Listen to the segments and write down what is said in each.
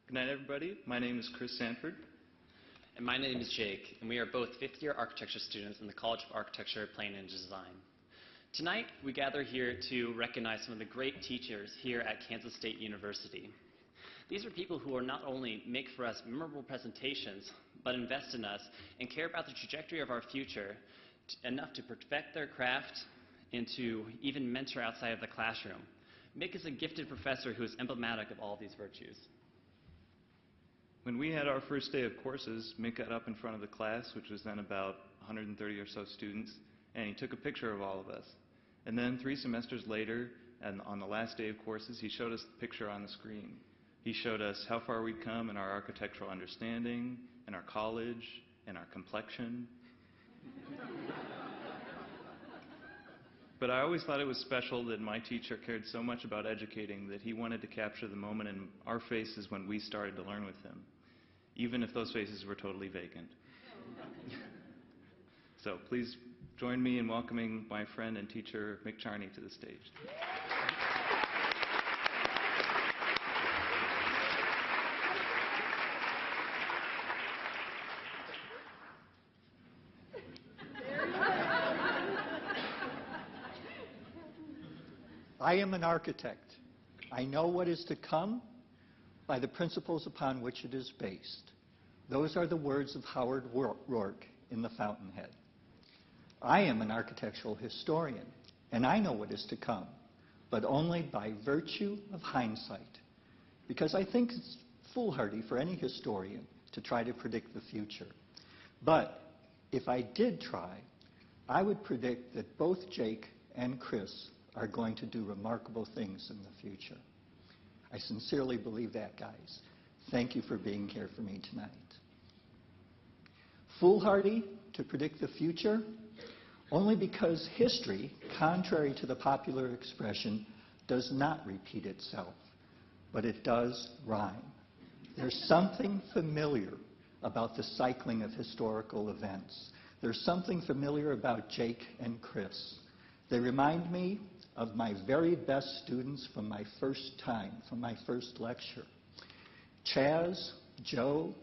Good night, everybody. My name is Chris Sanford. And my name is Jake, and we are both fifth-year architecture students in the College of Architecture, Planning, and Design. Tonight, we gather here to recognize some of the great teachers here at Kansas State University. These are people who not only make for us memorable presentations, but invest in us and care about the trajectory of our future enough to perfect their craft and to even mentor outside of the classroom. Mick is a gifted professor who is emblematic of all these virtues. When we had our first day of courses, Mick got up in front of the class, which was then about 130 or so students, and he took a picture of all of us. And then 3 semesters later, and on the last day of courses, he showed us the picture on the screen. He showed us how far we'd come in our architectural understanding, in our college, in our complexion. But I always thought it was special that my teacher cared so much about educating that he wanted to capture the moment in our faces when we started to learn with him, even if those faces were totally vacant. So please join me in welcoming my friend and teacher, Mick Charney, to the stage. I am an architect. I know what is to come by the principles upon which it is based. Those are the words of Howard Rourke in The Fountainhead. I am an architectural historian, and I know what is to come, but only by virtue of hindsight, because I think it's foolhardy for any historian to try to predict the future. But if I did try, I would predict that both Jake and Chris are going to do remarkable things in the future. I sincerely believe that, guys. Thank you for being here for me tonight. Foolhardy to predict the future? Only because history, contrary to the popular expression, does not repeat itself, but it does rhyme. There's something familiar about the cycling of historical events. There's something familiar about Jake and Chris. They remind me of my very best students from my first time, from my first lecture. Chaz, Joe,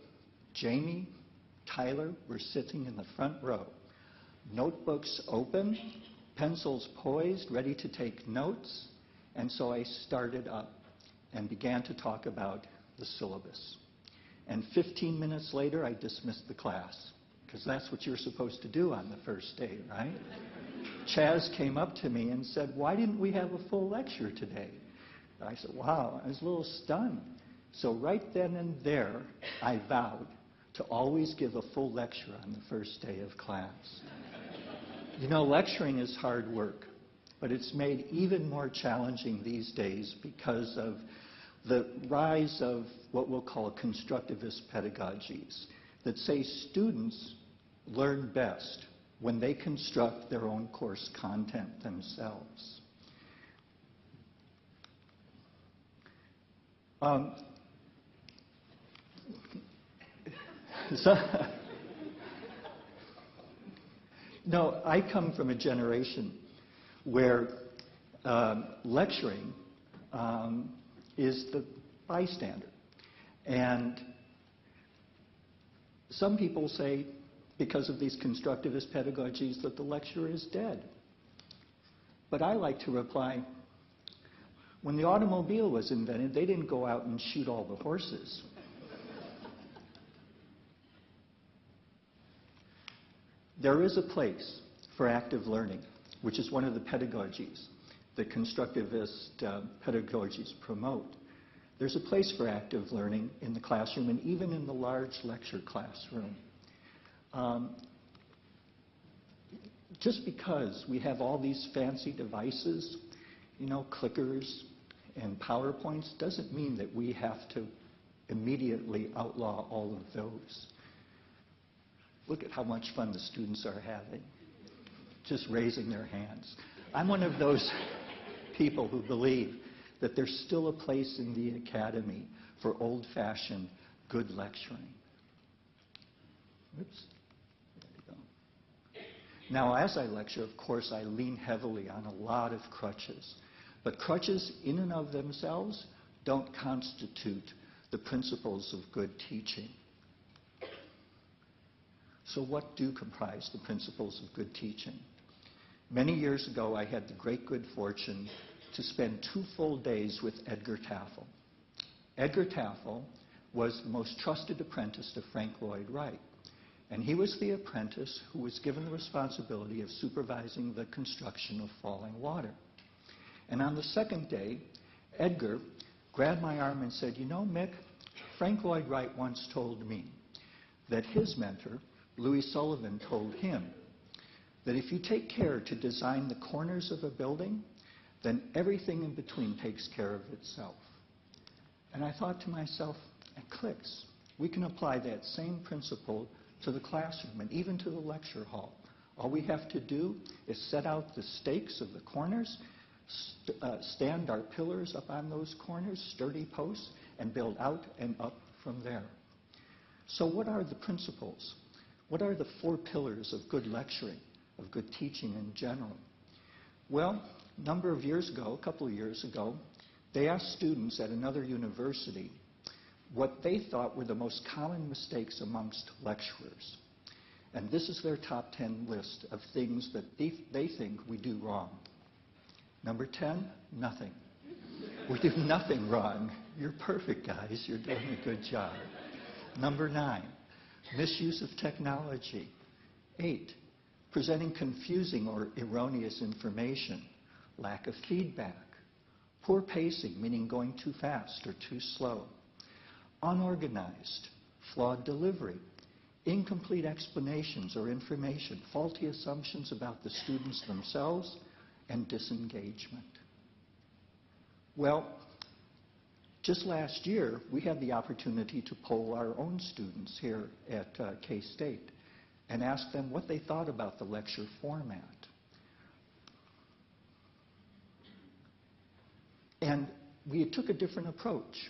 Jamie, Tyler were sitting in the front row, notebooks open, pencils poised, ready to take notes, and so I started up and began to talk about the syllabus. And 15 minutes later, I dismissed the class, because that's what you're supposed to do on the first day, right? Chaz came up to me and said, "Why didn't we have a full lecture today?" And I said, wow, I was a little stunned. So right then and there, I vowed to always give a full lecture on the first day of class. You know, lecturing is hard work, but it's made even more challenging these days because of the rise of what we'll call constructivist pedagogies that say students learn best when they construct their own course content themselves. No, I come from a generation where lecturing is the bystander. And some people say, because of these constructivist pedagogies, that the lecturer is dead. But I like to reply, when the automobile was invented, they didn't go out and shoot all the horses. There is a place for active learning, which is one of the pedagogies that constructivist pedagogies promote. There's a place for active learning in the classroom and even in the large lecture classroom. Just because we have all these fancy devices, you know, clickers and PowerPoints, doesn't mean that we have to immediately outlaw all of those. Look at how much fun the students are having, just raising their hands. I'm one of those people who believe that there's still a place in the academy for old-fashioned good lecturing. Oops. There we go. Now, as I lecture, of course, I lean heavily on a lot of crutches. But crutches, in and of themselves, don't constitute the principles of good teaching. So what do comprise the principles of good teaching? Many years ago, I had the great good fortune to spend 2 full days with Edgar Taffel. Edgar Taffel was the most trusted apprentice to Frank Lloyd Wright. And he was the apprentice who was given the responsibility of supervising the construction of Falling Water. And on the second day, Edgar grabbed my arm and said, "You know, Mick, Frank Lloyd Wright once told me that his mentor, Louis Sullivan, told him that if you take care to design the corners of a building, then everything in between takes care of itself." And I thought to myself, it clicks. We can apply that same principle to the classroom and even to the lecture hall. All we have to do is set out the stakes of the corners, stand our pillars up on those corners, sturdy posts, and build out and up from there. So what are the principles? What are the 4 pillars of good lecturing, of good teaching in general? Well, a couple of years ago, they asked students at another university what they thought were the most common mistakes amongst lecturers. And this is their top 10 list of things that they think we do wrong. Number 10, nothing. We do nothing wrong. You're perfect, guys. You're doing a good job. Number 9, misuse of technology. 8, presenting confusing or erroneous information. Lack of feedback. Poor pacing, meaning going too fast or too slow. Unorganized, flawed delivery, incomplete explanations or information, faulty assumptions about the students themselves, and disengagement. Well, just last year, we had the opportunity to poll our own students here at K-State and ask them what they thought about the lecture format. And we took a different approach.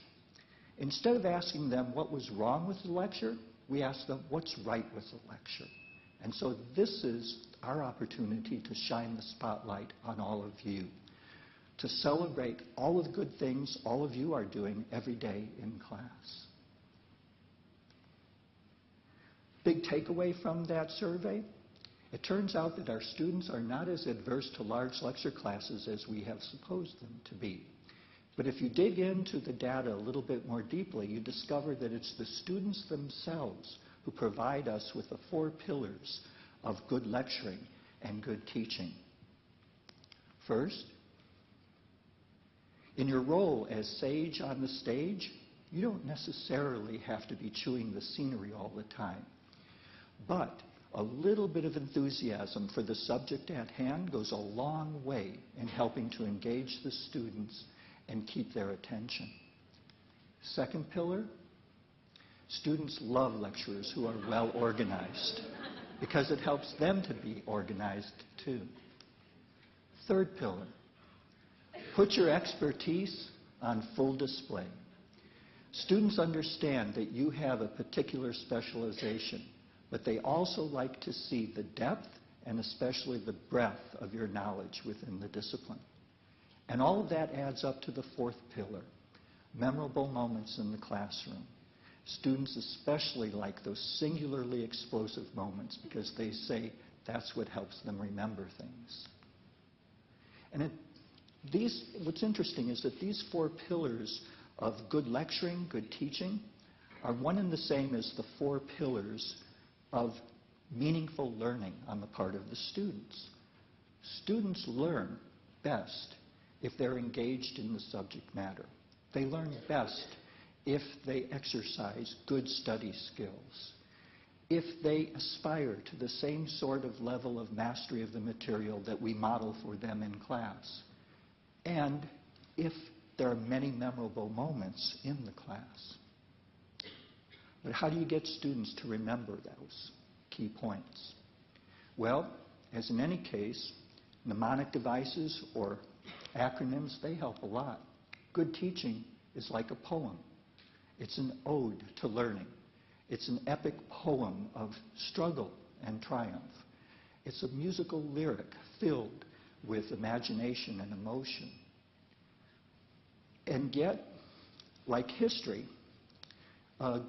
Instead of asking them what was wrong with the lecture, we asked them what's right with the lecture. And so this is our opportunity to shine the spotlight on all of you, to celebrate all of the good things all of you are doing every day in class. Big takeaway from that survey, it turns out that our students are not as adverse to large lecture classes as we have supposed them to be. But if you dig into the data a little bit more deeply, you discover that it's the students themselves who provide us with the 4 pillars of good lecturing and good teaching. First, in your role as sage on the stage, you don't necessarily have to be chewing the scenery all the time. But a little bit of enthusiasm for the subject at hand goes a long way in helping to engage the students and keep their attention. Second pillar, students love lecturers who are well organized because it helps them to be organized too. Third pillar, put your expertise on full display. Students understand that you have a particular specialization, but they also like to see the depth and especially the breadth of your knowledge within the discipline. And all of that adds up to the 4th pillar, memorable moments in the classroom. Students especially like those singularly explosive moments because they say that's what helps them remember things. And what's interesting is that these 4 pillars of good lecturing, good teaching, are one and the same as the 4 pillars of meaningful learning on the part of the students. Students learn best if they're engaged in the subject matter. They learn best if they exercise good study skills, if they aspire to the same sort of level of mastery of the material that we model for them in class, and if there are many memorable moments in the class. But how do you get students to remember those key points? Well, as in any case, mnemonic devices or acronyms, they help a lot. Good teaching is like a poem. It's an ode to learning. It's an epic poem of struggle and triumph. It's a musical lyric filled with imagination and emotion. And yet, like history,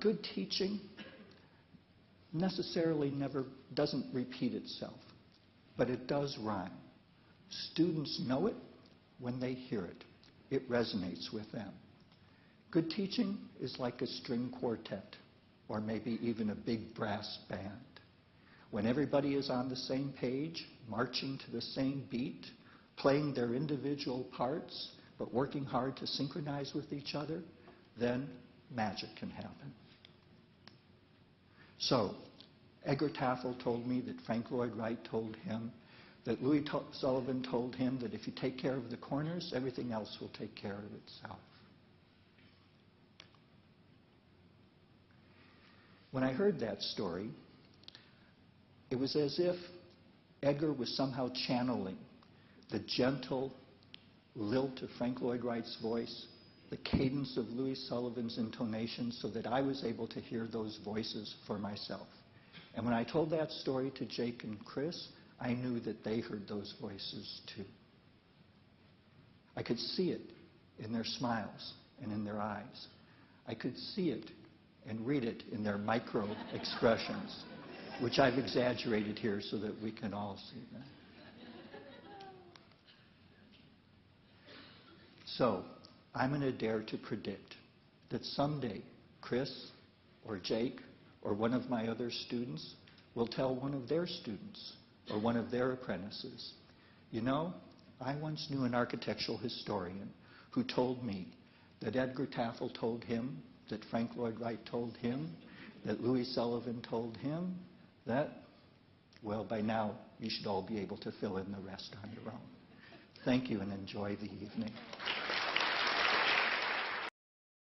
Good teaching necessarily never doesn't repeat itself, but it does rhyme. Students know it when they hear it. It resonates with them. Good teaching is like a string quartet, or maybe even a big brass band. When everybody is on the same page, marching to the same beat, playing their individual parts, but working hard to synchronize with each other, then magic can happen. So, Edgar Tafel told me that Frank Lloyd Wright told him, that Louis Sullivan told him that if you take care of the corners, everything else will take care of itself. When I heard that story, it was as if Edgar was somehow channeling the gentle lilt of Frank Lloyd Wright's voice, the cadence of Louis Sullivan's intonation, so that I was able to hear those voices for myself. And when I told that story to Jake and Chris, I knew that they heard those voices too. I could see it in their smiles and in their eyes. I could see it and read it in their micro expressions, which I've exaggerated here so that we can all see them. So, I'm going to dare to predict that someday Chris or Jake or one of my other students will tell one of their students or one of their apprentices, you know, I once knew an architectural historian who told me that Edgar Tafel told him, that Frank Lloyd Wright told him, that Louis Sullivan told him, that, well, by now you should all be able to fill in the rest on your own. Thank you and enjoy the evening.